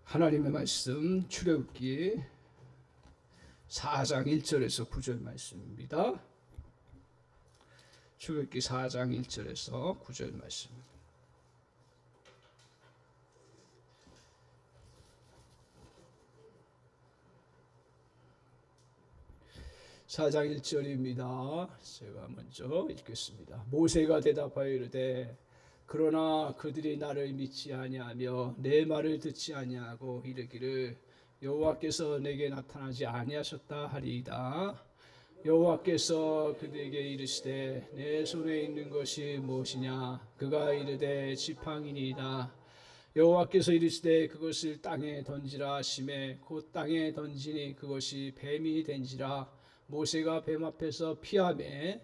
하나님의 말씀 출애굽기 4장 1절에서 9절 말씀입니다. 출애굽기 4장 1절에서 9절 말씀. 사장 1절입니다. 제가 먼저 읽겠습니다. 모세가 대답하여 이르되 그러나 그들이 나를 믿지 아니하며 내 말을 듣지 아니하고 이르기를 여호와께서 내게 나타나지 아니하셨다 하리이다. 여호와께서 그들에게 이르시되 내 손에 있는 것이 무엇이냐? 그가 이르되 지팡이니이다. 여호와께서 이르시되 그것을 땅에 던지라 하시매 곧 땅에 던지니 그것이 뱀이 된지라. 모세가 뱀 앞에서 피하매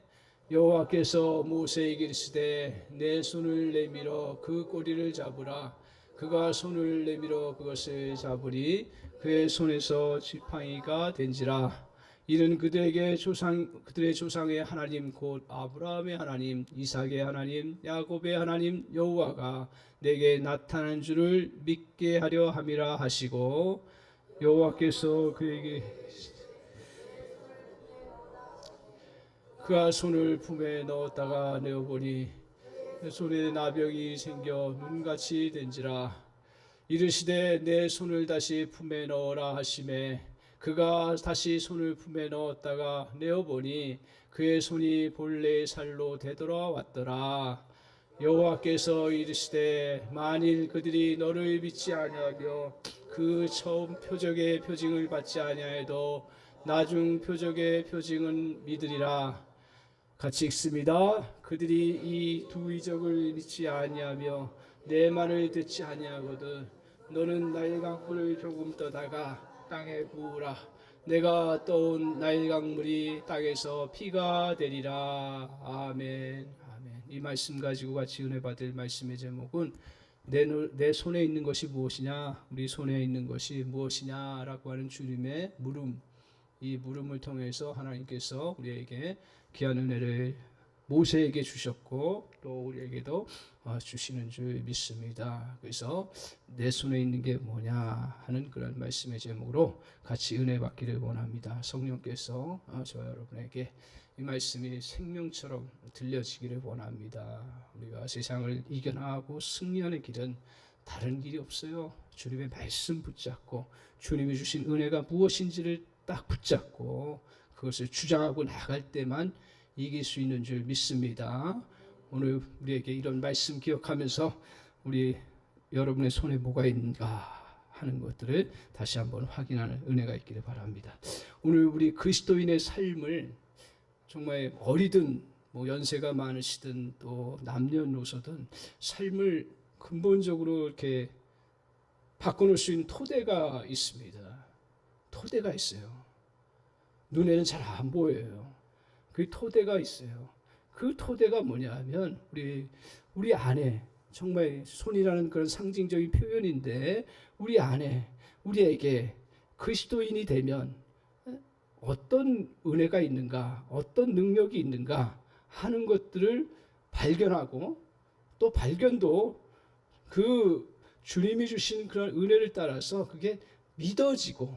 여호와께서 모세에게 이르시되 내 손을 내밀어 그 꼬리를 잡으라. 그가 손을 내밀어 그것을 잡으리 그의 손에서 지팡이가 된지라. 이는 그들의 조상의 하나님 곧 아브라함의 하나님, 이삭의 하나님, 야곱의 하나님 여호와가 내게 나타난 줄을 믿게 하려 함이라 하시고, 여호와께서 그에게 그가 손을 품에 넣었다가 내어보니 손에 나병이 생겨 눈같이 된지라. 이르시되 내 손을 다시 품에 넣어라 하시매 그가 다시 손을 품에 넣었다가 내어보니 그의 손이 본래의 살로 되돌아왔더라. 여호와께서 이르시되 만일 그들이 너를 믿지 아니하며 그 처음 표적의 표징을 받지 아니하여도 나중 표적의 표징은 믿으리라. 같이 읽습니다. 그들이 이 두 이적을 믿지 아니하며 내 말을 듣지 아니하거든 너는 나일 강물을 조금 떠다가 땅에 부으라. 내가 떠온 나일 강물이 땅에서 피가 되리라. 아멘. 아멘. 이 말씀 가지고 같이 은혜 받을 말씀의 제목은 내 손에 있는 것이 무엇이냐? 우리 손에 있는 것이 무엇이냐라고 하는 주님의 물음. 이 물음을 통해서 하나님께서 우리에게 귀한 은혜를 모세에게 주셨고 또 우리에게도 주시는 줄 믿습니다. 그래서 내 손에 있는 게 뭐냐 하는 그런 말씀의 제목으로 같이 은혜 받기를 원합니다. 성령께서 저와 여러분에게 이 말씀이 생명처럼 들려지기를 원합니다. 우리가 세상을 이겨나가고 승리하는 길은 다른 길이 없어요. 주님의 말씀 붙잡고 주님이 주신 은혜가 무엇인지를 딱 붙잡고 그것을 주장하고 나갈 때만 이길 수 있는 줄 믿습니다. 오늘 우리에게 이런 말씀 기억하면서 우리 여러분의 손에 뭐가 있는가 하는 것들을 다시 한번 확인하는 은혜가 있기를 바랍니다. 오늘 우리 그리스도인의 삶을 정말 어리든 연세가 많으시든 또 남녀노소든 삶을 근본적으로 이렇게 바꿔놓을 수 있는 토대가 있습니다. 토대가 있어요. 눈에는 잘 안 보여요. 그 토대가 있어요. 그 토대가 뭐냐 하면 우리 안에 정말 손이라는 그런 상징적인 표현인데 우리 안에 우리에게 그리스도인이 되면 어떤 은혜가 있는가 어떤 능력이 있는가 하는 것들을 발견하고 또 발견도 그 주님이 주신 그런 은혜를 따라서 그게 믿어지고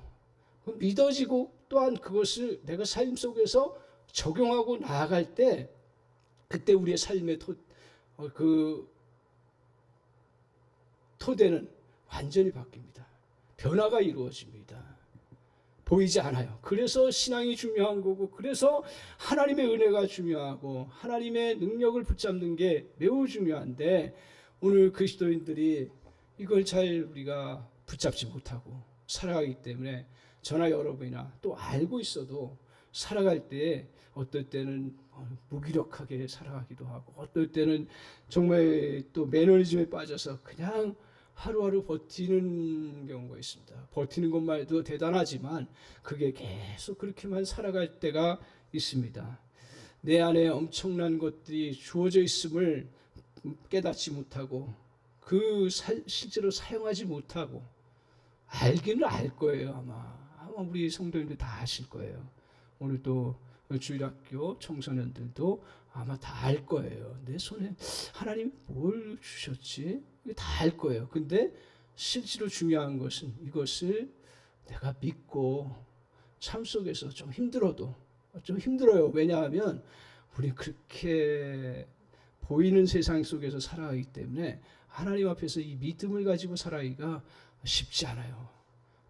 또한 그것을 내가 삶 속에서 적용하고 나아갈 때 그때 우리의 삶의 토대는 완전히 바뀝니다. 변화가 이루어집니다. 보이지 않아요. 그래서 신앙이 중요한 거고 그래서 하나님의 은혜가 중요하고 하나님의 능력을 붙잡는 게 매우 중요한데 오늘 그리스도인들이 이걸 잘 우리가 붙잡지 못하고 살아가기 때문에 저나 여러분이나 또 알고 있어도 살아갈 때 어떨 때는 무기력하게 살아가기도 하고 어떨 때는 정말 또 매너리즘에 빠져서 그냥 하루하루 버티는 경우가 있습니다. 버티는 것만해도 대단하지만 그게 계속 그렇게만 살아갈 때가 있습니다. 내 안에 엄청난 것들이 주어져 있음을 깨닫지 못하고 실제로 사용하지 못하고 알기는 알 거예요. 아마 우리 성도님들 다 아실 거예요. 오늘 또 주일학교 청소년들도 아마 다 알 거예요. 내 손에 하나님이 뭘 주셨지? 다 알 거예요. 근데 실제로 중요한 것은 이것을 내가 믿고 삶 속에서 좀 힘들어도 좀 힘들어요. 왜냐하면 우리 그렇게 보이는 세상 속에서 살아가기 때문에 하나님 앞에서 이 믿음을 가지고 살아가기가 쉽지 않아요.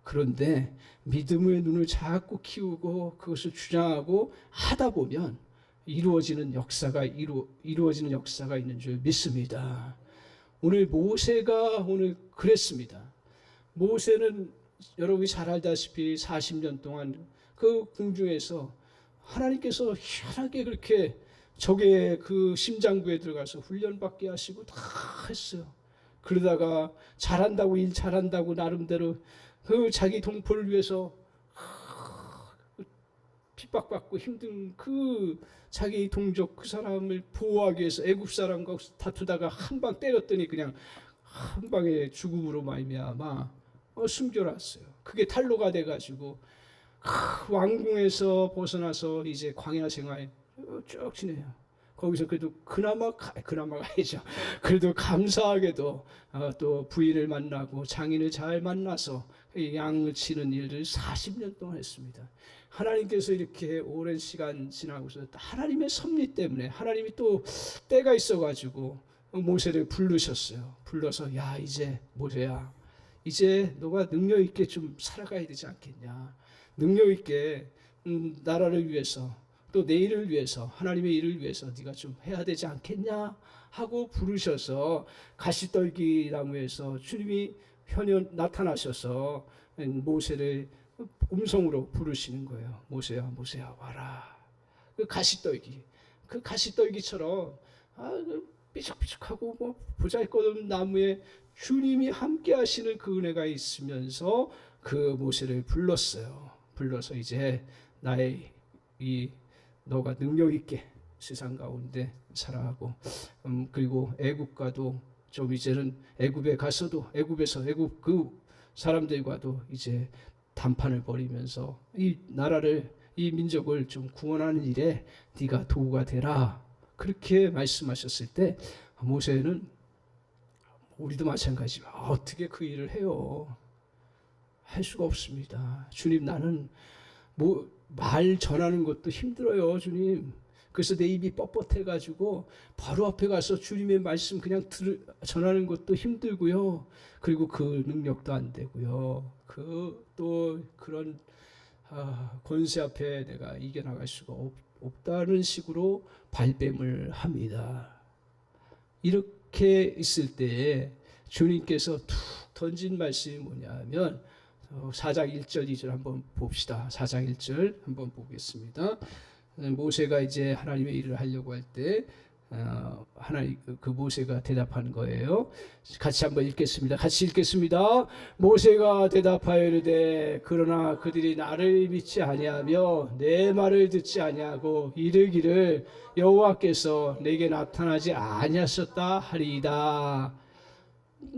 그런데 믿음의 눈을 자꾸 키우고 그것을 주장하고 하다 보면 이루어지는 역사가 있는 줄 믿습니다. 오늘 모세가 오늘 그랬습니다. 모세는 여러분이 잘 알다시피 40년 동안 그 궁중에서 하나님께서 희한하게 그렇게 적의 그 심장부에 들어가서 훈련받게 하시고 다 했어요. 그러다가 일 잘한다고 나름대로 그 자기 동포를 위해서 핍박받고 힘든 그 자기 동족 그 사람을 보호하기 위해서 애굽 사람과 다투다가 한 방 때렸더니 그냥 한 방에 죽음으로 말미암아 숨겨놨어요. 그게 탈로가 돼가지고 왕궁에서 벗어나서 이제 광야 생활 쭉 지내요. 거기서 그래도 그나마가 아니죠. 그래도 감사하게도 또 부인을 만나고 장인을 잘 만나서 양을 치는 일을 40년 동안 했습니다. 하나님께서 이렇게 오랜 시간 지나고서 하나님의 섭리 때문에 하나님이 또 때가 있어가지고 모세를 부르셨어요. 불러서 야 이제 모세야 이제 너가 능력 있게 좀 살아가야 되지 않겠냐. 능력 있게 나라를 위해서 또 내 일을 위해서 하나님의 일을 위해서 네가 좀 해야 되지 않겠냐 하고 부르셔서 가시떨기 나무에서 주님이 나타나셔서 모세를 음성으로 부르시는 거예요. 모세야 모세야 와라. 그 가시떨기처럼 삐죽삐죽하고 뭐 보잘것없는 나무에 주님이 함께 하시는 그 은혜가 있으면서 그 모세를 불렀어요. 불러서 이제 나의 너가 능력 있게 세상 가운데 살아가고 그리고 애굽과도 좀 이제는 애굽에 가서도 애굽 그 사람들과도 이제 담판을 벌이면서 이 나라를 이 민족을 좀 구원하는 일에 네가 도구가 되라. 그렇게 말씀하셨을 때 모세는 우리도 마찬가지지만 어떻게 그 일을 해요? 할 수가 없습니다. 주님 나는 말 전하는 것도 힘들어요, 주님. 그래서 내 입이 뻣뻣해가지고 바로 앞에 가서 주님의 말씀 그냥 전하는 것도 힘들고요. 그리고 그 능력도 안 되고요. 또 그런 권세 앞에 내가 이겨나갈 수가 없다는 식으로 발뺌을 합니다. 이렇게 있을 때에 주님께서 툭 던진 말씀이 뭐냐면 4장 1절 2절 한번 봅시다. 4장 1절 한번 보겠습니다. 모세가 이제 하나님의 일을 하려고 할 때 하나님 그 모세가 대답하는 거예요. 같이 한번 읽겠습니다. 같이 읽겠습니다. 모세가 대답하여 이르되 그러나 그들이 나를 믿지 아니하며 내 말을 듣지 아니하고 이르기를 여호와께서 내게 나타나지 아니하셨다 하리이다.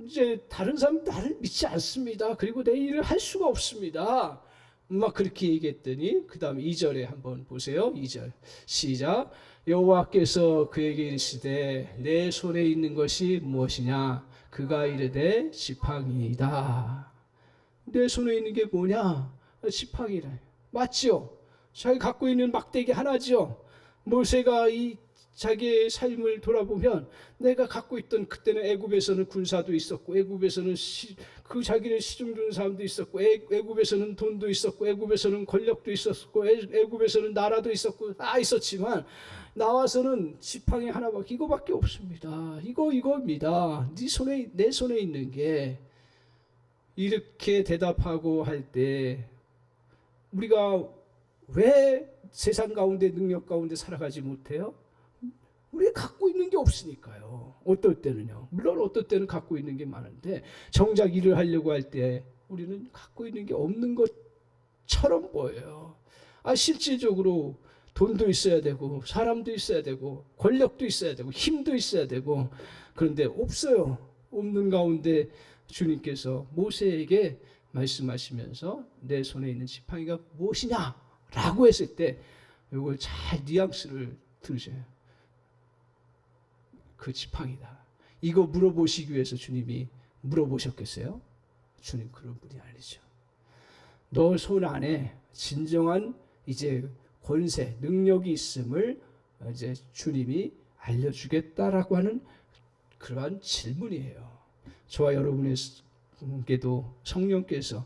이제 다른 사람 나를 믿지 않습니다. 그리고 내 일을 할 수가 없습니다. 막 그렇게 얘기했더니 그 다음 2절에 한번 보세요. 2절 시작. 여호와께서 그에게 이르시되 내 손에 있는 것이 무엇이냐. 그가 이르되 지팡이이다. 내 손에 있는 게 뭐냐. 지팡이래. 맞지요. 자기 갖고 있는 막대기 하나지요. 모세가 이 자기의 삶을 돌아보면 내가 갖고 있던 그때는 애굽에서는 군사도 있었고 애굽에서는 그 자기를 시중 두는 사람도 있었고 애굽에서는 돈도 있었고 애굽에서는 권력도 있었고 애굽에서는 나라도 있었고 다 있었지만 나와서는 지팡이 하나밖에 이거밖에 없습니다. 이거입니다. 내 손에 있는 게 이렇게 대답하고 할 때 우리가 왜 세상 가운데 능력 가운데 살아가지 못해요? 우리가 갖고 있는 게 없으니까요. 어떨 때는요. 물론 어떨 때는 갖고 있는 게 많은데 정작 일을 하려고 할 때 우리는 갖고 있는 게 없는 것처럼 보여요. 실질적으로 돈도 있어야 되고 사람도 있어야 되고 권력도 있어야 되고 힘도 있어야 되고 그런데 없어요. 없는 가운데 주님께서 모세에게 말씀하시면서 내 손에 있는 지팡이가 무엇이냐 라고 했을 때 이걸 잘 뉘앙스를 들으셔요. 그 지팡이다. 이거 물어보시기 위해서 주님이 물어보셨겠어요? 주님 그런 분이 아니죠. 너 손 안에 진정한 이제 권세, 능력이 있음을 이제 주님이 알려주겠다라고 하는 그러한 질문이에요. 저와 여러분에게도 성령께서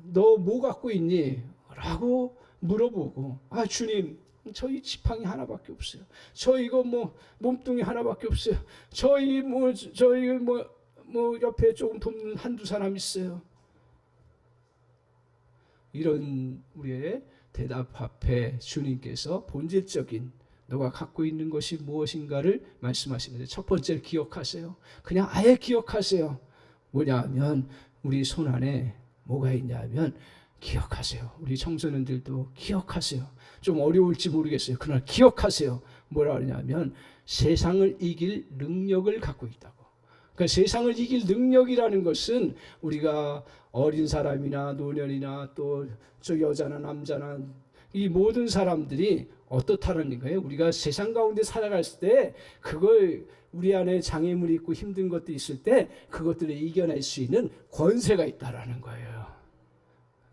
너 뭐 갖고 있니? 라고 물어보고, 아 주님 저희 지팡이 하나밖에 없어요. 저 이거 뭐 몸뚱이 하나밖에 없어요. 저희 옆에 조금 돕는 한두 사람 있어요. 이런 우리의 대답 앞에 주님께서 본질적인 너가 갖고 있는 것이 무엇인가를 말씀하시는데, 첫 번째로 기억하세요. 그냥 아예 기억하세요. 뭐냐 하면 우리 손 안에 뭐가 있냐 하면 기억하세요. 우리 청소년들도 기억하세요. 좀 어려울지 모르겠어요. 그러나 기억하세요. 뭐라 그러냐면 세상을 이길 능력을 갖고 있다고. 그러니까 세상을 이길 능력이라는 것은 우리가 어린 사람이나 노년이나 또 저 여자나 남자나 이 모든 사람들이 어떻다는 거예요? 우리가 세상 가운데 살아갈 때 그걸 우리 안에 장애물이 있고 힘든 것도 있을 때 그것들을 이겨낼 수 있는 권세가 있다라는 거예요.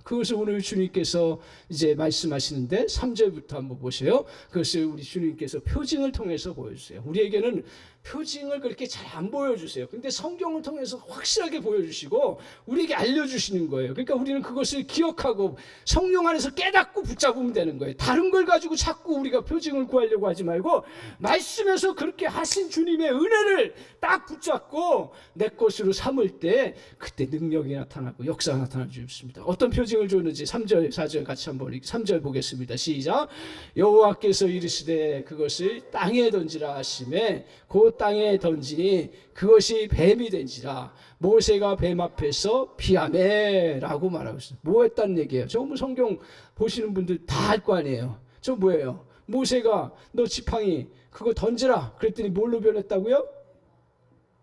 그것을 오늘 주님께서 이제 말씀하시는데 3절부터 한번 보세요. 그것을 우리 주님께서 표징을 통해서 보여주세요. 우리에게는 표징을 그렇게 잘 안 보여주세요. 근데 성경을 통해서 확실하게 보여주시고 우리에게 알려주시는 거예요. 그러니까 우리는 그것을 기억하고 성령 안에서 깨닫고 붙잡으면 되는 거예요. 다른 걸 가지고 자꾸 우리가 표징을 구하려고 하지 말고 말씀에서 그렇게 하신 주님의 은혜를 딱 붙잡고 내 것으로 삼을 때 그때 능력이 나타나고 역사가 나타나 주십니다. 어떤 표징을 줬는지 3절 4절 같이 한번 3절 보겠습니다. 시작. 여호와께서 이르시되 그것을 땅에 던지라 하시매 그 땅에 던지니 그것이 뱀이 된지라 모세가 뱀 앞에서 피하매라고 말하고 있어요. 뭐 했다는 얘기예요? 저 성경 보시는 분들 다 알 거 아니에요. 저 뭐예요? 모세가 너 지팡이 그거 던지라 그랬더니 뭘로 변했다고요?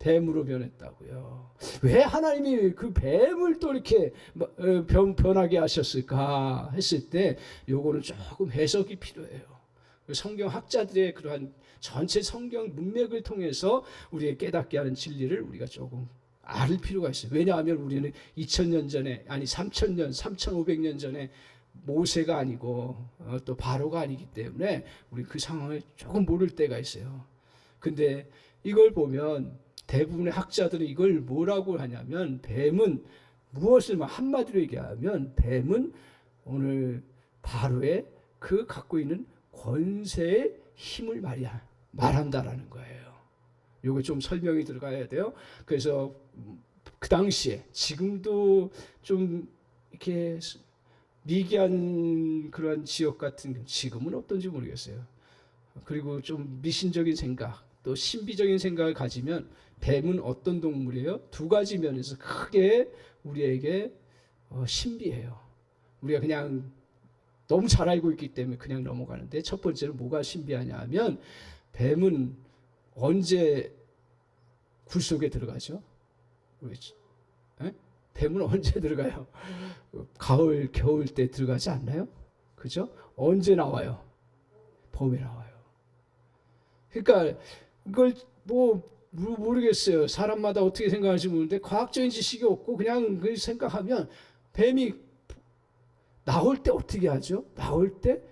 뱀으로 변했다고요. 왜 하나님이 그 뱀을 또 이렇게 변하게 하셨을까 했을 때 요거는 조금 해석이 필요해요. 성경 학자들의 그러한 전체 성경 문맥을 통해서 우리의 깨닫게 하는 진리를 우리가 조금 알 필요가 있어요. 왜냐하면 우리는 2000년 전에 아니 3000년 3500년 전에 모세가 아니고 또 바로가 아니기 때문에 우리 그 상황을 조금 모를 때가 있어요. 근데 이걸 보면 대부분의 학자들은 이걸 뭐라고 하냐면 뱀은 무엇을 한마디로 얘기하면 뱀은 오늘 바로의 그 갖고 있는 권세의 힘을 말한다라는 거예요. 요거 좀 설명이 들어가야 돼요. 그래서 그 당시에 지금도 좀 이렇게 미개한 그런 지역 같은 지금은 어떤지 모르겠어요. 그리고 좀 미신적인 생각 또 신비적인 생각을 가지면 뱀은 어떤 동물이에요? 두 가지 면에서 크게 우리에게 신비해요. 우리가 그냥 너무 잘 알고 있기 때문에 그냥 넘어가는데 첫 번째로 뭐가 신비하냐 하면 뱀은 언제 굴 속에 들어가죠? 뱀은 언제 들어가요? 가을, 겨울 때 들어가지 않나요? 그죠? 언제 나와요? 봄에 나와요. 그러니까 이걸 모르겠어요. 사람마다 어떻게 생각하는지 모르는데 과학적인 지식이 없고 그냥 그 생각하면 뱀이 나올 때 어떻게 하죠? 나올 때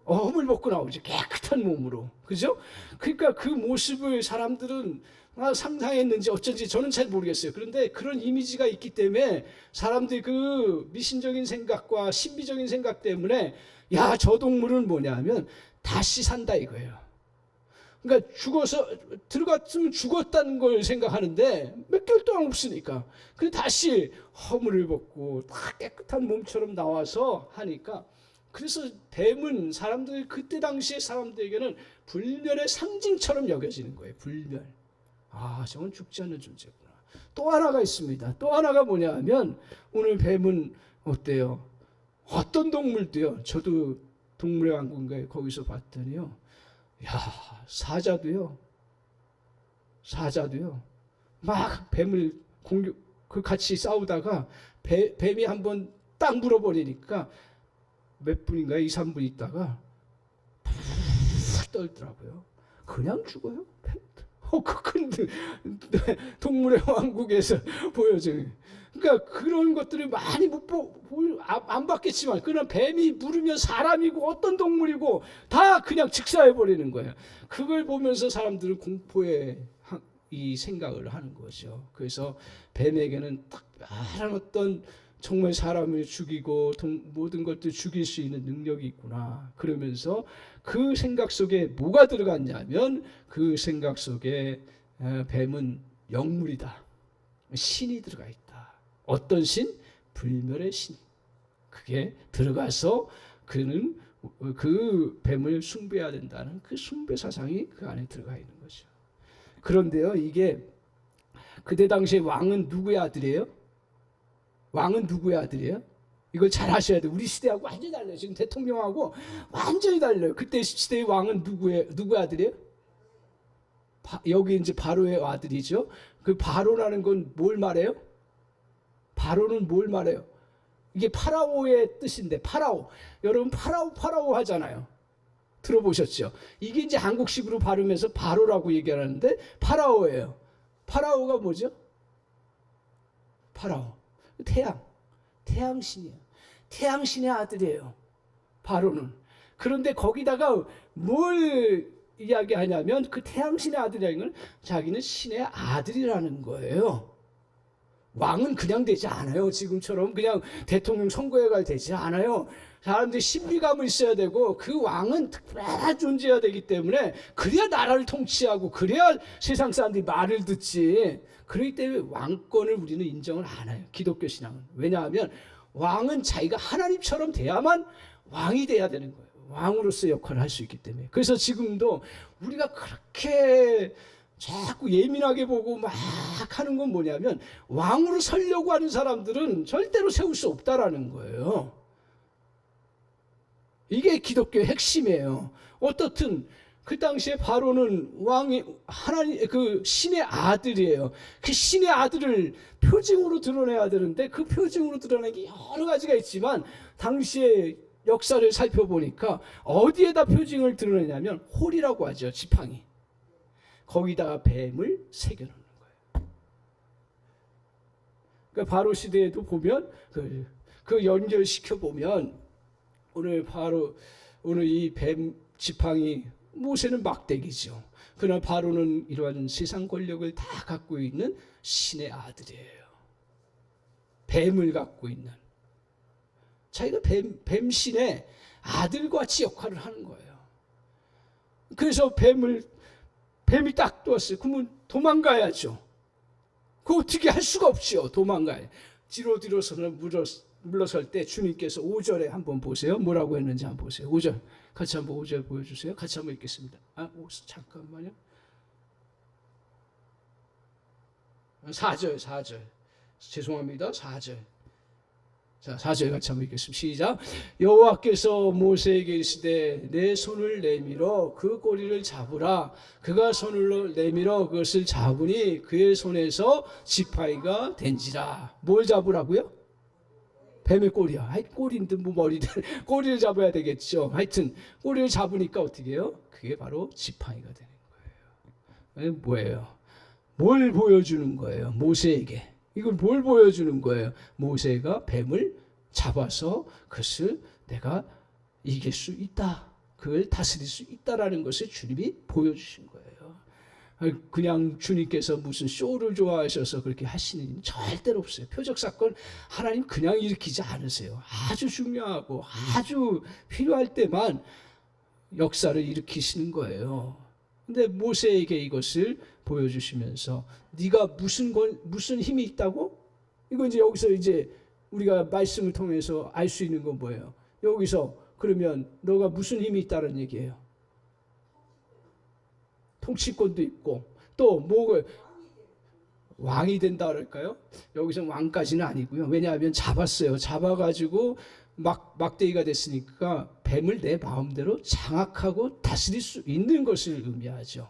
어음을 먹고 나오죠. 깨끗한 몸으로. 그죠? 그러니까 그 모습을 사람들은 상상했는지 어쩐지 저는 잘 모르겠어요. 그런데 그런 이미지가 있기 때문에 사람들이 그 미신적인 생각과 신비적인 생각 때문에 야, 저 동물은 뭐냐 하면 다시 산다 이거예요. 그러니까 죽어서 들어갔으면 죽었다는 걸 생각하는데 몇 개월 동안 없으니까 근데 다시 허물을 벗고 다 깨끗한 몸처럼 나와서 하니까 그래서 뱀은 사람들 그때 당시에 사람들에게는 불멸의 상징처럼 여겨지는 거예요. 불멸. 아, 저건 죽지 않는 존재구나. 또 하나가 있습니다. 또 하나가 뭐냐 하면 오늘 뱀은 어때요? 어떤 동물도요. 저도 동물의 왕국인가에 거기서 봤더니요. 야, 사자도요. 막 뱀을 그 같이 싸우다가 뱀이 한번 딱 물어버리니까 몇 분인가 2, 3분 있다가 푹 떨더라고요. 그냥 죽어요. 큰 동물의 왕국에서 보여줘요. 그러니까 그런 것들을 많이 안 봤겠지만 그런 뱀이 물으면 사람이고 어떤 동물이고 다 그냥 직사해 버리는 거예요. 그걸 보면서 사람들은 공포의 이 생각을 하는 거죠. 그래서 뱀에게는 특별한 어떤 정말 사람을 죽이고 모든 것들 죽일 수 있는 능력이 있구나. 그러면서 그 생각 속에 뭐가 들어갔냐면 그 생각 속에 뱀은 영물이다. 신이 들어가 있다. 어떤 신? 불멸의 신. 그게 들어가서 그는 그 뱀을 숭배해야 된다는 그 숭배 사상이 그 안에 들어가 있는 거죠. 그런데요, 이게 그때 당시에 왕은 누구의 아들이에요? 왕은 누구의 아들이에요? 이걸 잘 아셔야 돼요. 우리 시대하고 완전히 달라요. 지금 대통령하고 완전히 달라요. 그때 시대의 왕은 누구의 아들이에요? 여기 이제 바로의 아들이죠. 그 바로라는 건 뭘 말해요? 바로는 뭘 말해요? 이게 파라오의 뜻인데, 파라오. 여러분 파라오 하잖아요. 들어보셨죠? 이게 이제 한국식으로 발음해서 바로라고 얘기하는데 파라오예요. 파라오가 뭐죠? 파라오. 태양신이에요. 태양신의 아들이에요. 바로는. 그런데 거기다가 뭘 이야기하냐면 그 태양신의 아들이라는 건 자기는 신의 아들이라는 거예요. 왕은 그냥 되지 않아요. 지금처럼 그냥 대통령 선거에 갈 되지 않아요. 사람들이 신비감을 있어야 되고 그 왕은 특별한 존재여야 되기 때문에 그래야 나라를 통치하고 그래야 세상 사람들이 말을 듣지. 그렇기 때문에 왕권을 우리는 인정을 안 해요. 기독교 신앙은. 왜냐하면 왕은 자기가 하나님처럼 돼야만 왕이 돼야 되는 거예요. 왕으로서 역할을 할 수 있기 때문에. 그래서 지금도 우리가 그렇게 자꾸 예민하게 보고 막 하는 건 뭐냐면 왕으로 서려고 하는 사람들은 절대로 세울 수 없다라는 거예요. 이게 기독교의 핵심이에요. 어떻든 그 당시에 바로는 왕이 하나님 그 신의 아들이에요. 그 신의 아들을 표징으로 드러내야 되는데 그 표징으로 드러내는 게 여러 가지가 있지만 당시에 역사를 살펴보니까 어디에다 표징을 드러내냐면 홀이라고 하죠. 지팡이. 거기다가 뱀을 새겨놓는 거예요. 그러니까 바로 시대에도 보면 그 연결시켜 보면 오늘 이 뱀 지팡이 모세는 막대기죠. 그러나 바로는 이러한 세상 권력을 다 갖고 있는 신의 아들이에요. 뱀을 갖고 있는 자기가 뱀신의 아들같이 역할을 하는 거예요. 그래서 뱀이 딱 떴어요. 그러면 도망가야죠. 그거 어떻게 할 수가 없죠. 도망가요. 뒤로서는 물러설 때 주님께서 5절에 한번 보세요. 뭐라고 했는지 한번 보세요. 5절 같이 한번 5절 보여주세요. 같이 한번 읽겠습니다. 잠깐만요. 4절 죄송합니다. 4절. 자, 4절 같이 한번 읽겠습니다. 시작. 여호와께서 모세에게 이르시되 내 손을 내밀어 그 꼬리를 잡으라. 그가 손을 내밀어 그것을 잡으니 그의 손에서 지팡이가 된지라. 뭘 잡으라고요? 뱀의 꼬리야. 하여튼 꼬리든 뭐 머리든 꼬리를 잡아야 되겠죠. 하여튼 꼬리를 잡으니까 어떻게 해요? 그게 바로 지팡이가 되는 거예요. 뭐예요? 뭘 보여주는 거예요? 모세에게. 이걸 뭘 보여주는 거예요? 모세가 뱀을 잡아서 그것을 내가 이길 수 있다. 그걸 다스릴 수 있다라는 것을 주님이 보여주신 거예요. 그냥 주님께서 무슨 쇼를 좋아하셔서 그렇게 하시는 일은 절대로 없어요. 표적 사건 하나님 그냥 일으키지 않으세요. 아주 중요하고 아주 필요할 때만 역사를 일으키시는 거예요. 근데 모세에게 이것을 보여주시면서 네가 무슨 힘이 있다고? 이거 이제 여기서 이제 우리가 말씀을 통해서 알 수 있는 건 뭐예요? 여기서 그러면 너가 무슨 힘이 있다는 얘기예요? 통치권도 있고 또 뭐가 왕이 된다 그럴까요? 여기서 왕까지는 아니고요. 왜냐하면 잡아가지고 막대기가 됐으니까 뱀을 내 마음대로 장악하고 다스릴 수 있는 것을 의미하죠.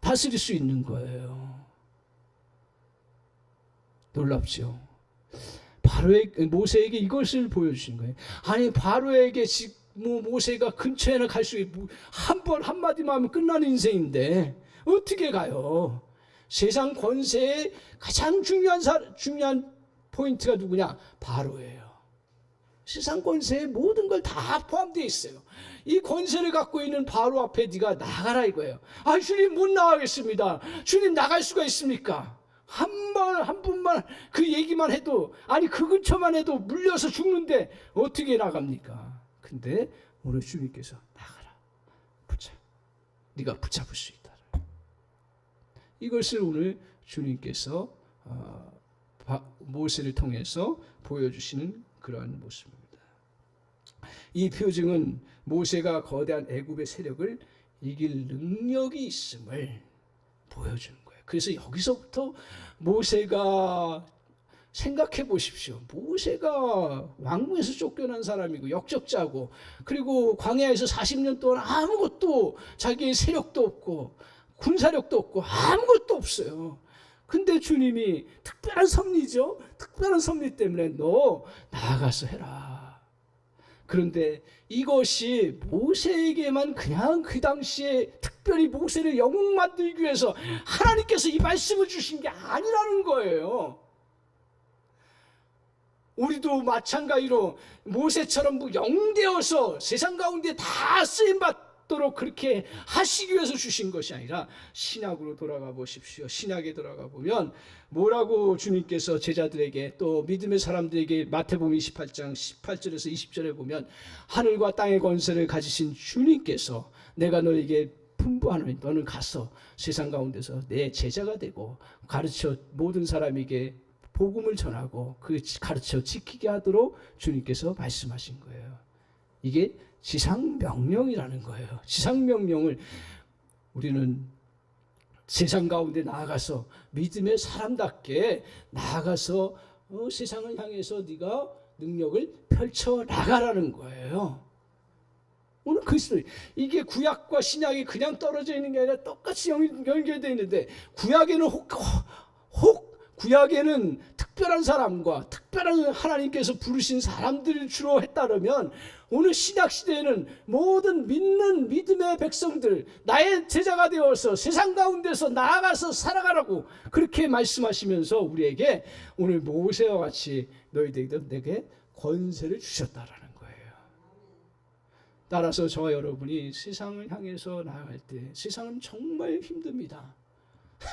다스릴 수 있는 거예요. 놀랍죠. 모세에게 이것을 보여주신 거예요. 아니 바로에게 모세가 근처에나 갈 수 있고 한마디만 하면 끝나는 인생인데 어떻게 가요? 세상 권세의 가장 중요한 포인트가 누구냐? 바로예요. 세상 권세에 모든 걸 다 포함되어 있어요. 이 권세를 갖고 있는 바로 앞에 네가 나가라 이거예요. 아, 주님 못 나가겠습니다. 주님 나갈 수가 있습니까? 한 분만 그 얘기만 해도, 아니 그 근처만 해도 물려서 죽는데 어떻게 나갑니까? 근데 오늘 주님께서 나가라. 네가 붙잡을 수 있다. 이것을 오늘 주님께서 모세를 통해서 보여주시는 그러한 모습입니다. 이 표징은 모세가 거대한 애굽의 세력을 이길 능력이 있음을 보여주는 거예요. 그래서 여기서부터 모세가 생각해 보십시오. 모세가 왕궁에서 쫓겨난 사람이고 역적자고, 그리고 광야에서 40년 동안 아무것도, 자기의 세력도 없고 군사력도 없고 아무것도 없어요. 근데 주님이 특별한 섭리죠. 특별한 섭리 때문에 너 나아가서 해라. 그런데 이것이 모세에게만 그냥 그 당시에 특별히 모세를 영웅 만들기 위해서 하나님께서 이 말씀을 주신 게 아니라는 거예요. 우리도 마찬가지로 모세처럼 영되어서 세상 가운데 다 쓰임받도록 그렇게 하시기 위해서 주신 것이 아니라 신약으로 돌아가 보십시오. 신약에 돌아가 보면 뭐라고 주님께서 제자들에게, 또 믿음의 사람들에게 마태복음 28장 18절에서 20절에 보면, 하늘과 땅의 권세를 가지신 주님께서 내가 너에게 분부하노니 너는 가서 세상 가운데서 내 제자가 되고 가르쳐 모든 사람에게 복음을 전하고 그 가르쳐 지키게 하도록 주님께서 말씀하신 거예요. 이게 지상명령이라는 거예요. 지상명령을 우리는 세상 가운데 나아가서 믿음의 사람답게 나아가서 세상을 향해서 네가 능력을 펼쳐 나가라는 거예요. 오늘 그리스도, 이게 구약과 신약이 그냥 떨어져 있는 게 아니라 똑같이 연결되어 있는데, 구약에는 특별한 사람과 특별한 하나님께서 부르신 사람들을 주로 했다면, 오늘 신약 시대에는 모든 믿는 믿음의 백성들, 나의 제자가 되어서 세상 가운데서 나아가서 살아가라고 그렇게 말씀하시면서 우리에게 오늘 모세와 같이 너희들에게 권세를 주셨다라는 거예요. 따라서 저와 여러분이 세상을 향해서 나아갈 때, 세상은 정말 힘듭니다.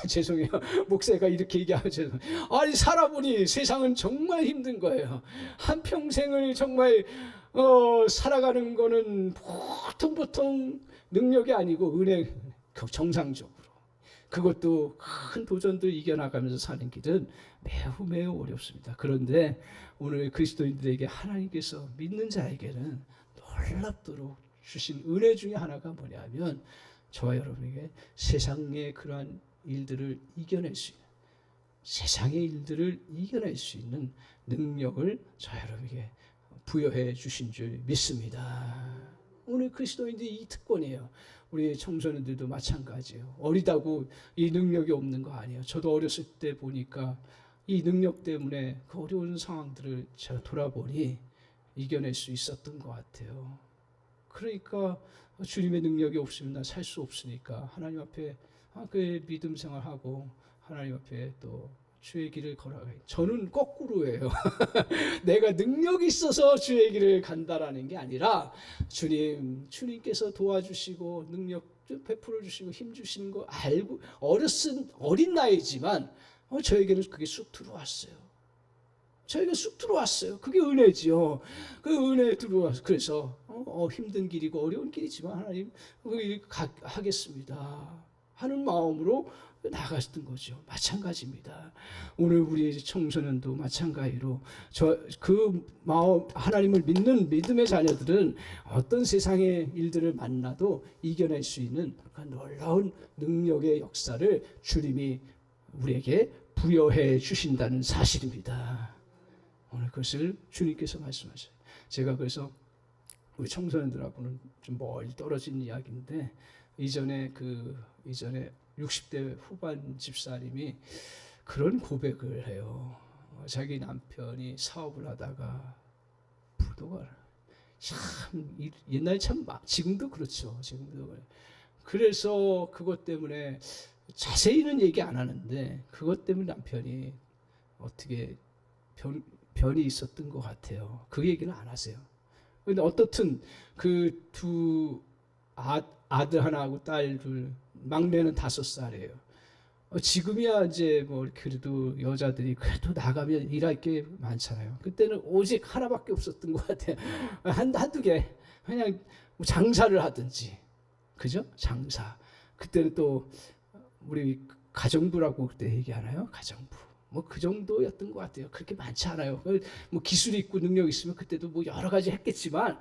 죄송해요. 목사가 이렇게 얘기하면 죄송해요. 아니, 살아보니 세상은 정말 힘든 거예요. 한평생을 정말 살아가는 거는 보통 능력이 아니고 은혜, 정상적으로. 그것도 큰 도전들 이겨나가면서 사는 길은 매우 어렵습니다. 그런데 오늘 그리스도인들에게 하나님께서 믿는 자에게는 놀랍도록 주신 은혜 중에 하나가 뭐냐면, 저와 여러분에게 세상의 그러한 일들을 이겨낼 수 있는, 세상의 일들을 이겨낼 수 있는 능력을 저 여러분에게 부여해 주신 줄 믿습니다. 오늘 그리스도인들이 이 특권이에요. 우리 청소년들도 마찬가지예요. 어리다고 이 능력이 없는 거 아니에요. 저도 어렸을 때 보니까 이 능력 때문에 그 어려운 상황들을 제가 돌아보니 이겨낼 수 있었던 것 같아요. 그러니까 주님의 능력이 없으면 나 살 수 없으니까 하나님 앞에 그 믿음 생활하고 하나님 앞에 또 주의 길을 걸어가요. 저는 거꾸로예요. 내가 능력이 있어서 주의 길을 간다라는 게 아니라 주님께서 도와주시고 능력 베풀어 주시고 힘 주시는 거 알고 어린 나이지만 저에게는 그게 쑥 들어왔어요. 저에게 쑥 들어왔어요. 그게 은혜지요. 그 은혜 들어와서, 그래서 힘든 길이고 어려운 길이지만 하나님 하겠습니다 하는 마음으로 나갔던 거죠. 마찬가지입니다. 오늘 우리 청소년도 마찬가지로 그 마음, 하나님을 믿는 믿음의 자녀들은 어떤 세상의 일들을 만나도 이겨낼 수 있는 그 놀라운 능력의 역사를 주님이 우리에게 부여해 주신다는 사실입니다. 오늘 그것을 주님께서 말씀하셔요. 제가 그래서 우리 청소년들하고는 좀 멀리 떨어진 이야기인데, 이전에 60대 후반 집사님이 그런 고백을 해요. 자기 남편이 사업을 하다가 부도가, 참 옛날 참 지금도 그렇죠. 지금도 그래서 그것 때문에 자세히는 얘기 안 하는데 그것 때문에 남편이 어떻게 변이 있었던 것 같아요. 그 얘기는 안 하세요. 근데 어떻든 그 두 아들 하나하고 딸 둘, 막내는 5살이에요. 지금이야 이제 뭐 그래도 여자들이 그래도 나가면 일할 게 많잖아요. 그때는 오직 하나밖에 없었던 것 같아요. 한두 개 그냥 뭐 장사를 하든지, 그죠? 장사. 그때는 또 우리 가정부라고 그때 얘기하나요? 가정부. 뭐 그 정도였던 것 같아요. 그렇게 많지 않아요. 뭐 기술이 있고 능력이 있으면 그때도 뭐 여러 가지 했겠지만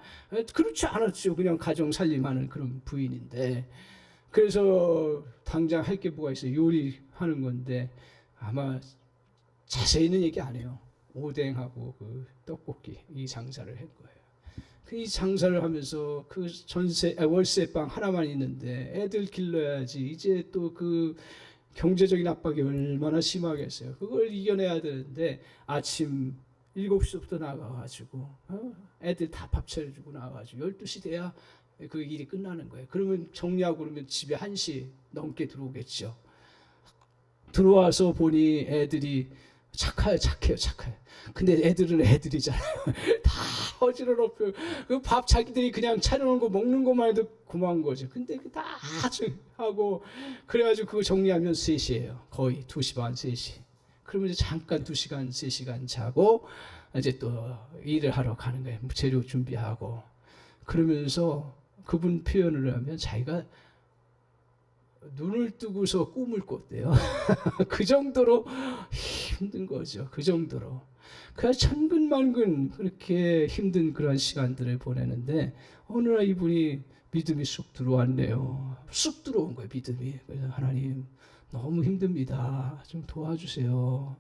그렇지 않았죠. 그냥 가정 살림하는 그런 부인인데. 그래서 당장 할 게 뭐가 있어요? 요리하는 건데 아마 자세히는 얘기 안 해요. 오뎅하고 그 떡볶이 이 장사를 한 거예요. 이 장사를 하면서 그 월세방 하나만 있는데 애들 길러야지. 이제 또 그 경제적인 압박이 얼마나 심하겠어요. 그걸 이겨내야 되는데 아침 7시부터 나가가지고 애들 다 밥 차려주고 나가가지고 12시 돼야 그 일이 끝나는 거예요. 그러면 정리하고 그러면 집에 1시 넘게 들어오겠죠. 들어와서 보니 애들이 착해요. 근데 애들은 애들이잖아요. 다 어지러워. 그 밥 자기들이 그냥 차려놓은 거 먹는 것만 해도 고마운 거죠. 근데 다 하고 그래가지고 그거 정리하면 3시예요. 거의 2시 반, 3시. 그러면 이제 잠깐 2시간, 3시간 자고 이제 또 일을 하러 가는 거예요. 재료 준비하고. 그러면서 그분 표현을 하면 자기가 눈을 뜨고서 꿈을 꿨대요. 그 정도로 힘든 거죠. 그 정도로. 그냥 천근만근 그렇게 힘든 그런 시간들을 보내는데 어느 날 이분이 믿음이 쑥 들어왔네요. 쑥 들어온 거예요. 믿음이. 그래서 하나님 너무 힘듭니다. 좀 도와주세요.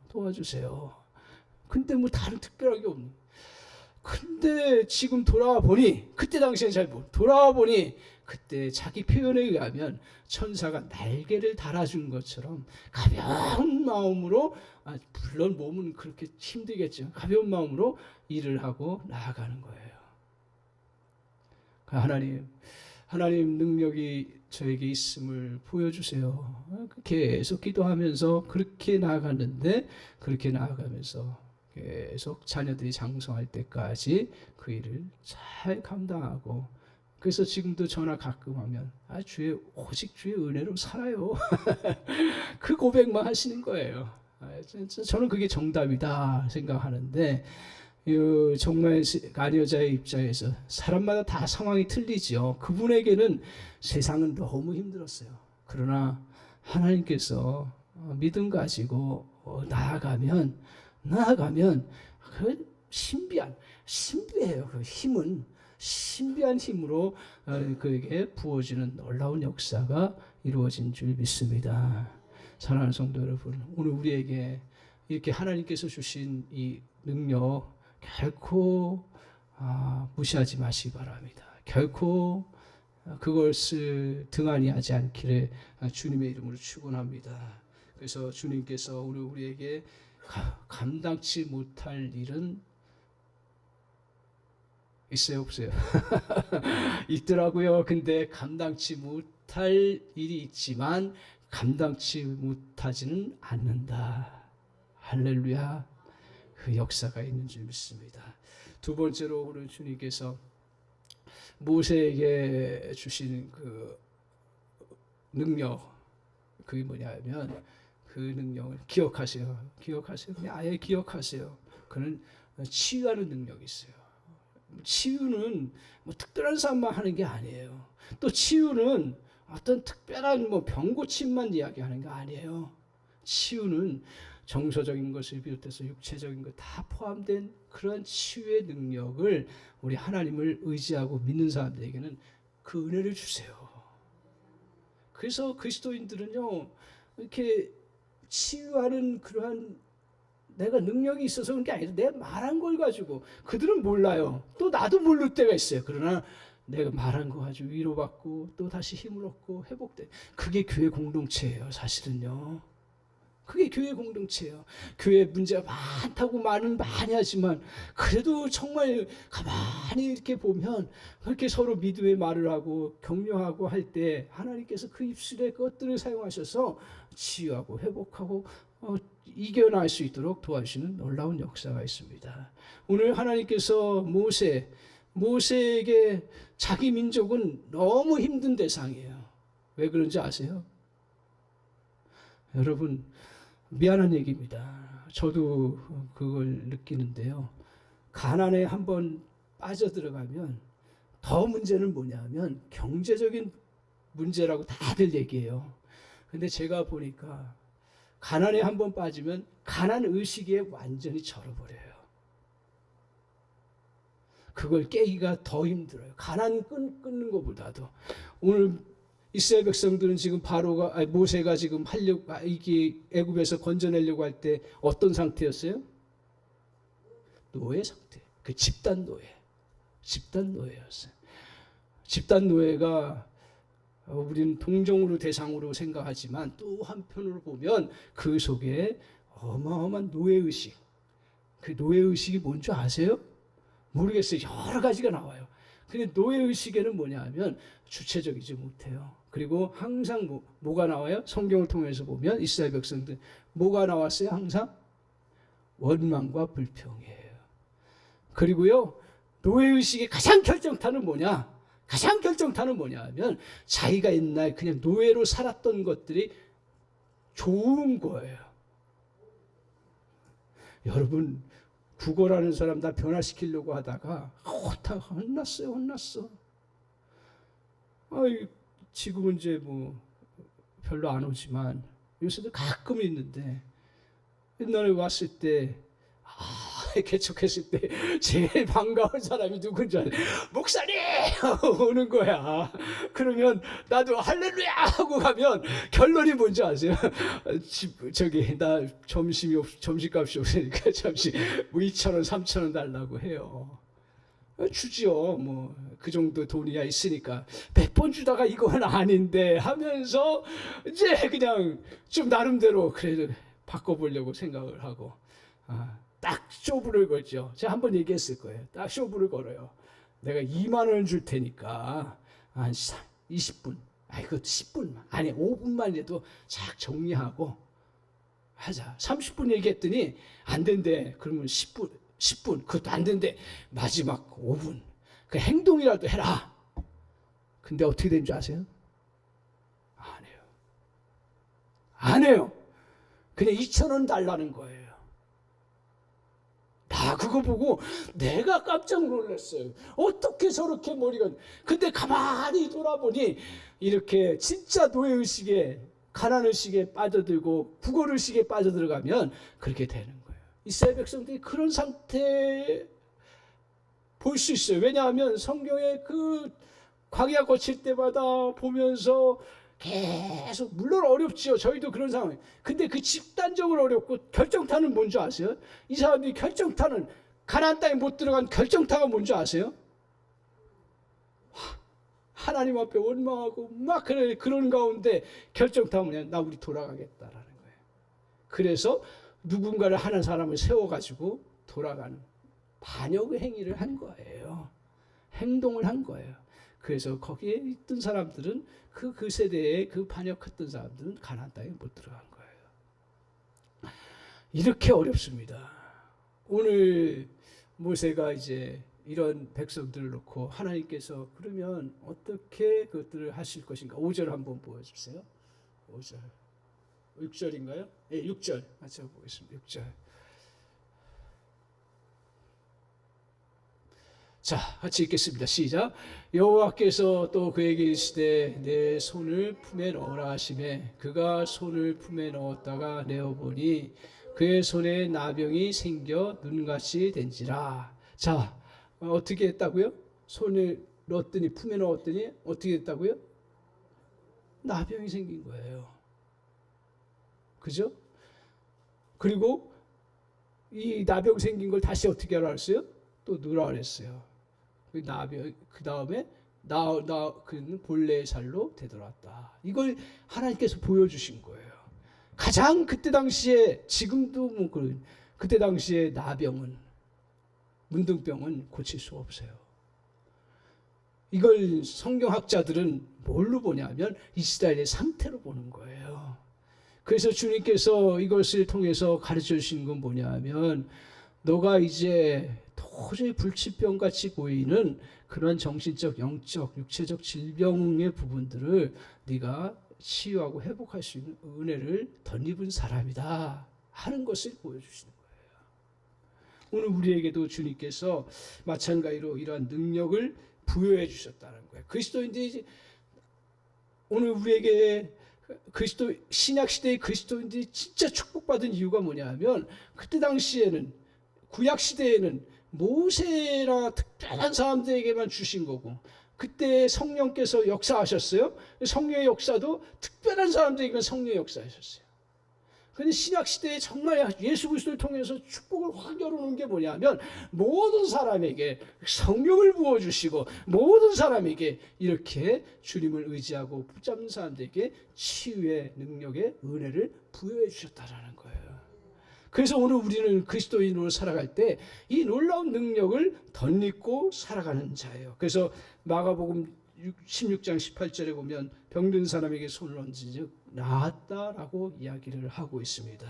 근데 뭐 다른 특별한 게 없는. 근데 지금 돌아와 보니 그때 당시엔 잘 모르. 돌아와 보니 그때 자기 표현에 의하면 천사가 날개를 달아준 것처럼 가벼운 마음으로, 물론 몸은 그렇게 힘들겠죠. 가벼운 마음으로 일을 하고 나아가는 거예요. 하나님 능력이 저에게 있음을 보여주세요. 계속 기도하면서 그렇게 나아갔는데 그렇게 나아가면서 계속 자녀들이 장성할 때까지 그 일을 잘 감당하고, 그래서 지금도 전화 가끔 하면 오직 주의 은혜로 살아요. 그 고백만 하시는 거예요. 저는 그게 정답이다 생각하는데 정말 아녀자의 입장에서 사람마다 다 상황이 틀리죠. 그분에게는 세상은 너무 힘들었어요. 그러나 하나님께서 믿음 가지고 나아가면 그 신비해요. 그 힘은 신비한 힘으로 그에게 부어지는 놀라운 역사가 이루어진 줄 믿습니다. 사랑하는 성도 여러분, 오늘 우리에게 이렇게 하나님께서 주신 이 능력 결코 무시하지 마시기 바랍니다. 결코 그것을 등한히 하지 않기를 주님의 이름으로 축원합니다. 그래서 주님께서 우리에게 감당치 못할 일은 있어요, 없어요? 있더라고요. 근데 감당치 못할 일이 있지만 감당치 못하지는 않는다. 할렐루야. 그 역사가 있는 줄 믿습니다. 두 번째로 우리 주님께서 모세에게 주신 그 능력, 그게 뭐냐면 그 능력을 기억하세요. 그냥 아예 기억하세요. 그는 치유하는 능력이 있어요. 치유는 뭐 특별한 사람만 하는 게 아니에요. 또 치유는 어떤 특별한 뭐 병 고침만 이야기하는 게 아니에요. 치유는 정서적인 것을 비롯해서 육체적인 것 다 포함된 그런 치유의 능력을 우리 하나님을 의지하고 믿는 사람들에게는 그 은혜를 주세요. 그래서 그리스도인들은요, 이렇게 치유하는 그러한 내가 능력이 있어서 그런 게 아니라 내가 말한 걸 가지고, 그들은 몰라요. 또 나도 모를 때가 있어요. 그러나 내가 말한 거 가지고 위로받고 또 다시 힘을 얻고 회복돼. 그게 교회 공동체예요, 사실은요. 그게 교회 공동체예요. 교회 문제가 많다고 많이 하지만 그래도 정말 가만히 이렇게 보면 그렇게 서로 믿음의 말을 하고 격려하고 할 때 하나님께서 그 입술의 것들을 사용하셔서 치유하고 회복하고 이겨낼 수 있도록 도와주시는 놀라운 역사가 있습니다. 오늘 하나님께서 모세에게 자기 민족은 너무 힘든 대상이에요. 왜 그런지 아세요? 여러분, 미안한 얘기입니다. 저도 그걸 느끼는데요. 가난에 한번 빠져들어가면 더 문제는 뭐냐면 경제적인 문제라고 다들 얘기해요. 근데 제가 보니까 가난에 한번 빠지면 가난 의식에 완전히 절어버려요. 그걸 깨기가 더 힘들어요. 가난 끊는 것보다도. 오늘 이스라엘 백성들은 지금 모세가 지금 이게 애굽에서 건져내려고 할 때 어떤 상태였어요? 노예 상태. 그 집단 노예였어요. 집단 노예가 우리는 동정으로 대상으로 생각하지만 또 한편으로 보면 그 속에 어마어마한 노예의식. 그 노예의식이 뭔지 아세요? 모르겠어요. 여러 가지가 나와요. 근데 노예의식에는 뭐냐 하면 주체적이지 못해요. 그리고 항상 뭐가 나와요? 성경을 통해서 보면 이스라엘 백성들 뭐가 나왔어요? 항상 원망과 불평이에요. 그리고요, 노예의식의 가장 결정타는 뭐냐 하면 자기가 옛날 그냥 노예로 살았던 것들이 좋은 거예요. 여러분, 국어라는 사람 다 변화시키려고 하다가 다 혼났어. 지금은 이제 뭐 별로 안 오지만 요새도 가끔 있는데 옛날에 왔을 때 개척했을 때 제일 반가운 사람이 누군지 알아요? 목사님! 오는 거야. 그러면 나도 할렐루야! 하고 가면 결론이 뭔지 아세요? 나 점심값이 없으니까 잠시 뭐 2,000원, 3,000원 달라고 해요. 주지요. 뭐 그 정도 돈이야 있으니까 100번 주다가 이건 아닌데 하면서 이제 그냥 좀 나름대로 그래도 바꿔보려고 생각을 하고 딱 쇼부를 걸죠. 제가 한번 얘기했을 거예요. 딱 쇼부를 걸어요. 내가 2만 원 줄 테니까 한 20분, 그것도 10분만, 아니 5분만 해도 쫙 정리하고 하자. 30분 얘기했더니 안 된대. 그러면 10분, 그것도 안 된대. 마지막 5분. 그 행동이라도 해라. 근데 어떻게 된 줄 아세요? 안 해요. 그냥 2,000원 달라는 거예요. 나 그거 보고 내가 깜짝 놀랐어요. 어떻게 저렇게 머리가. 근데 가만히 돌아보니 이렇게 진짜 노예의식에, 가난의식에 빠져들고 국어의식에 빠져들어가면 그렇게 되는 거예요. 이스라엘 백성들이 그런 상태 볼 수 있어요. 왜냐하면 성경에 그 광야 거칠 때마다 보면서 계속, 물론 어렵지요. 저희도 그런 상황. 근데 그 집단적으로 어렵고 결정타는 뭔지 아세요? 이 사람들이 결정타는, 가나안 땅에 못 들어간 결정타가 뭔지 아세요? 하나님 앞에 원망하고 막 그런 가운데 결정타가 뭐냐? 나 우리 돌아가겠다라는 거예요. 그래서 누군가를 하는 사람을 세워가지고 돌아가는 반역의 행위를 한 거예요. 행동을 한 거예요. 그래서 거기에 있던 사람들은 그 세대에 그 반역했던 사람들은 가나안 땅에 못 들어간 거예요. 이렇게 어렵습니다. 오늘 모세가 이제 이런 백성들을 놓고 하나님께서 그러면 어떻게 그것들을 하실 것인가? 5절 한번 보여주세요. 5절. 6절인가요? 네, 6절. 같이 보겠습니다. 6절. 자, 같이 읽겠습니다. 시작. 여호와께서 또 그에게 이르시되 내 손을 품에 넣으라 하시매 그가 손을 품에 넣었다가 내어보니 그의 손에 나병이 생겨 눈같이 된지라. 자, 어떻게 했다고요? 손을 넣었더니, 품에 넣었더니 어떻게 했다고요? 나병이 생긴 거예요. 그죠? 그리고 이 나병 생긴 걸 다시 어떻게 하라 했어요? 또 넣으라 그랬어요. 그 다음에 그는 본래의 살로 되돌아왔다. 이걸 하나님께서 보여주신 거예요. 가장 그때 당시에 지금도 그때 당시에 나병은 문둥병은 고칠 수 없어요. 이걸 성경학자들은 뭘로 보냐면 이스라엘의 상태로 보는 거예요. 그래서 주님께서 이것을 통해서 가르쳐 주신 건 뭐냐면 너가 이제 도저히 불치병같이 보이는 그런 정신적, 영적, 육체적 질병의 부분들을 네가 치유하고 회복할 수 있는 은혜를 덧입은 사람이다 하는 것을 보여주시는 거예요. 오늘 우리에게도 주님께서 마찬가지로 이러한 능력을 부여해 주셨다는 거예요. 그리스도인들이 오늘 우리에게 신약 시대의 그리스도인들이 진짜 축복받은 이유가 뭐냐면 그때 당시에는 구약 시대에는 모세라 특별한 사람들에게만 주신 거고 그때 성령께서 역사하셨어요. 성령의 역사도 특별한 사람들에게만 성령의 역사하셨어요. 그런데 신약 시대에 정말 예수 그리스도를 통해서 축복을 확 열어놓은 게 뭐냐면 모든 사람에게 성령을 부어주시고 모든 사람에게 이렇게 주님을 의지하고 붙잡는 사람들에게 치유의 능력의 은혜를 부여해 주셨다라는 거예요. 그래서 오늘 우리는 그리스도인으로 살아갈 때 이 놀라운 능력을 덧입고 살아가는 자예요. 그래서 마가복음 16장 18절에 보면 병든 사람에게 손을 얹은즉 나았다라고 이야기를 하고 있습니다.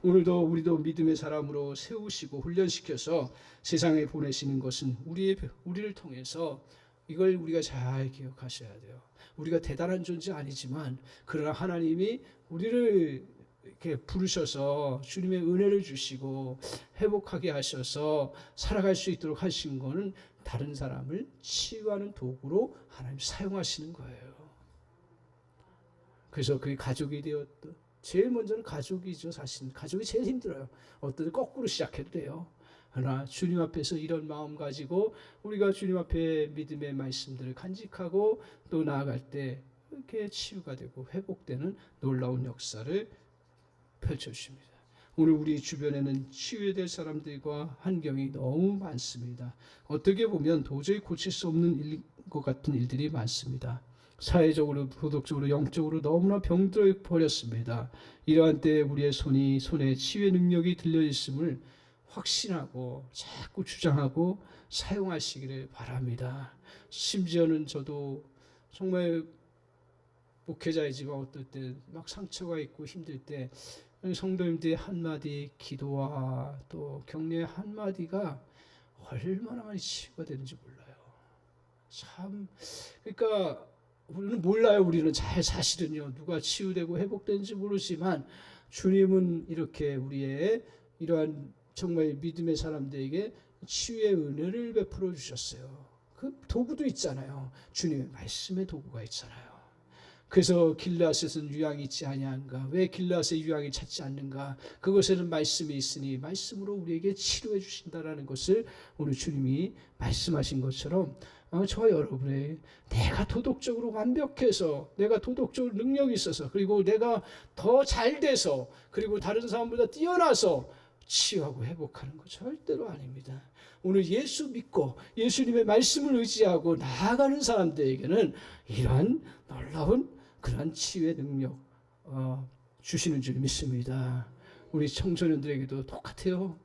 오늘도 우리도 믿음의 사람으로 세우시고 훈련시켜서 세상에 보내시는 것은 우리를 통해서 이걸 우리가 잘 기억하셔야 돼요. 우리가 대단한 존재 아니지만 그러나 하나님이 우리를 이렇게 부르셔서 주님의 은혜를 주시고 회복하게 하셔서 살아갈 수 있도록 하신 거는 다른 사람을 치유하는 도구로 하나님 사용하시는 거예요. 그래서 그게 가족이 되었던 제일 먼저는 가족이죠. 사실 가족이 제일 힘들어요. 어떤 때 거꾸로 시작해도 돼요. 그러나 주님 앞에서 이런 마음 가지고 우리가 주님 앞에 믿음의 말씀들을 간직하고 또 나아갈 때 이렇게 치유가 되고 회복되는 놀라운 역사를 펼쳐주십니다. 오늘 우리 주변에는 치유해야 될 사람들과 환경이 너무 많습니다. 어떻게 보면 도저히 고칠 수 없는 것 같은 일들이 많습니다. 사회적으로, 도덕적으로, 영적으로 너무나 병들어 버렸습니다. 이러한 때에 우리의 손에 치유의 능력이 들려 있음을 확신하고 자꾸 주장하고 사용하시기를 바랍니다. 심지어는 저도 정말 목회자이지만 어떨 때 막 상처가 있고 힘들 때 성도님들의 한마디 기도와 또 격려의 한마디가 얼마나 많이 치유가 되는지 몰라요. 참 그러니까 우리는 몰라요. 우리는 잘 사실은요. 누가 치유되고 회복되는지 모르지만 주님은 이렇게 우리의 이러한 정말 믿음의 사람들에게 치유의 은혜를 베풀어 주셨어요. 그 도구도 있잖아요. 주님의 말씀의 도구가 있잖아요. 그래서 길르앗에서는 유황이 있지 아니한가? 왜 길르앗에 유황이 찾지 않는가? 그것에는 말씀이 있으니 말씀으로 우리에게 치료해 주신다라는 것을 오늘 주님이 말씀하신 것처럼 저와 여러분의 내가 도덕적으로 완벽해서 내가 도덕적으로 능력이 있어서 그리고 내가 더 잘 돼서 그리고 다른 사람보다 뛰어나서 치유하고 회복하는 것 절대로 아닙니다. 오늘 예수 믿고 예수님의 말씀을 의지하고 나아가는 사람들에게는 이러한 놀라운 그러한 치유의 능력 주시는 줄 믿습니다. 우리 청소년들에게도 똑같아요.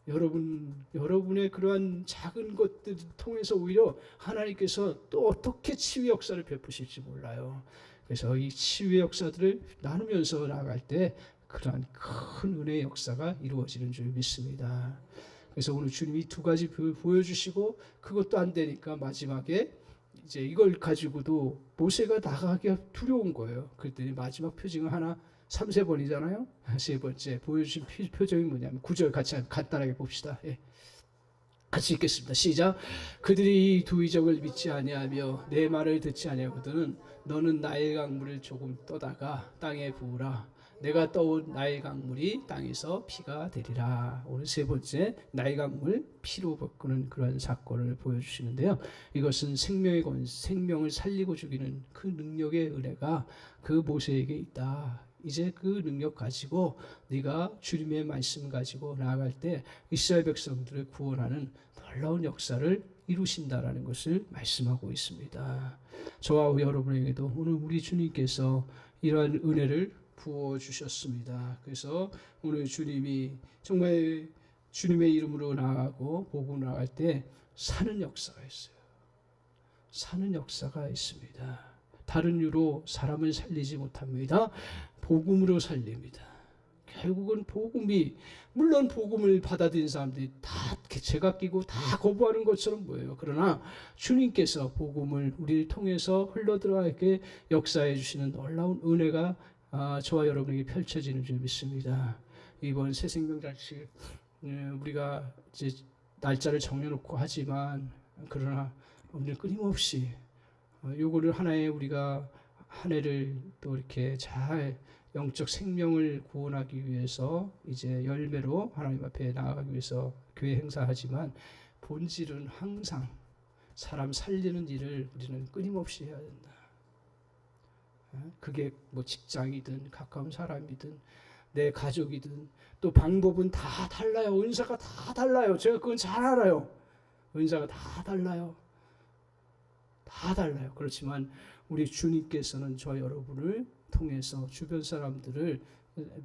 여러분의 그러한 작은 것들을 통해서 오히려 하나님께서 또 어떻게 치유 역사를 베푸실지 몰라요. 그래서 이 치유의 역사들을 나누면서 나아갈 때 그러한 큰 은혜의 역사가 이루어지는 줄 믿습니다. 그래서 오늘 주님이 두 가지 보여주시고 그것도 안 되니까 마지막에 이제 이걸 가지고도 모세가 나가기가 두려운 거예요. 그랬더니 마지막 표징을 하나 3-4번이잖아요. 세 번째 보여주신 표정이 뭐냐면 9절 같이 간단하게 봅시다. 예. 같이 읽겠습니다. 시작. 그들이 이 두 이적을 믿지 아니하며 내 말을 듣지 아니하거든 너는 나일 강물을 조금 떠다가 땅에 부으라. 내가 떠온 나일 강물이 땅에서 피가 되리라. 오늘 세 번째 나일 강물 피로 바꾸는 그런 사건을 보여주시는데요. 이것은 생명을 살리고 죽이는 그 능력의 은혜가 그 모세에게 있다. 이제 그 능력 가지고 네가 주님의 말씀 가지고 나아갈 때 이스라엘 백성들을 구원하는 놀라운 역사를 이루신다라는 것을 말씀하고 있습니다. 저와 여러분에게도 오늘 우리 주님께서 이러한 은혜를 부어 주셨습니다. 그래서 오늘 주님이 정말 주님의 이름으로 나아가고 복음 나갈 때 사는 역사가 있어요. 사는 역사가 있습니다. 다른 이유로 사람을 살리지 못합니다. 복음으로 살립니다. 결국은 복음이, 물론 복음을 받아들인 사람들이 다 제가 끼고 다 거부하는 것처럼 보여요. 그러나 주님께서 복음을 우리를 통해서 흘러들어가게 역사해 주시는 놀라운 은혜가 저와 여러분에게 펼쳐지는 줄 믿습니다. 이번 새생명잔치 우리가 이제 날짜를 정해놓고 하지만, 그러나 오늘 끊임없이 요거를 하나의 우리가 한 해를 또 이렇게 잘 영적 생명을 구원하기 위해서 이제 열매로 하나님 앞에 나아가기 위해서 교회 행사하지만, 본질은 항상 사람 살리는 일을 우리는 끊임없이 해야 된다. 그게 뭐 직장이든 가까운 사람이든 내 가족이든, 또 방법은 다 달라요. 은사가 다 달라요. 제가 그건 잘 알아요. 은사가 다 달라요. 다 달라요. 그렇지만 우리 주님께서는 저 여러분을 통해서 주변 사람들을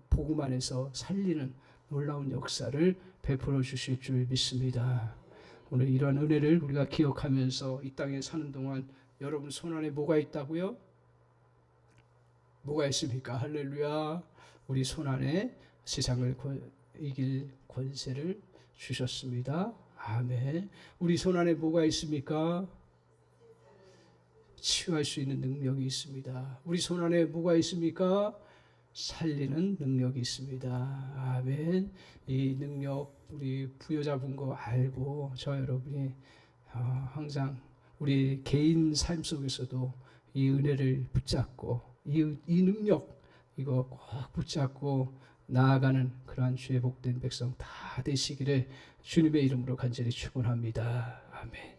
복음 안에서 살리는 놀라운 역사를 베풀어 주실 줄 믿습니다. 오늘 이러한 은혜를 우리가 기억하면서 이 땅에 사는 동안 여러분 손안에 뭐가 있다고요? 뭐가 있습니까? 할렐루야. 우리 손안에 세상을 이길 권세를 주셨습니다. 아멘. 우리 손안에 뭐가 있습니까? 치유할 수 있는 능력이 있습니다. 우리 손안에 뭐가 있습니까? 살리는 능력이 있습니다. 아멘. 이 능력 우리 부여잡은 거 알고 저 여러분이 항상 우리 개인 삶 속에서도 이 은혜를 붙잡고 이 능력 이거 꼭 붙잡고 나아가는 그러한 주의 복된 백성 다 되시기를 주님의 이름으로 간절히 축원합니다. 아멘.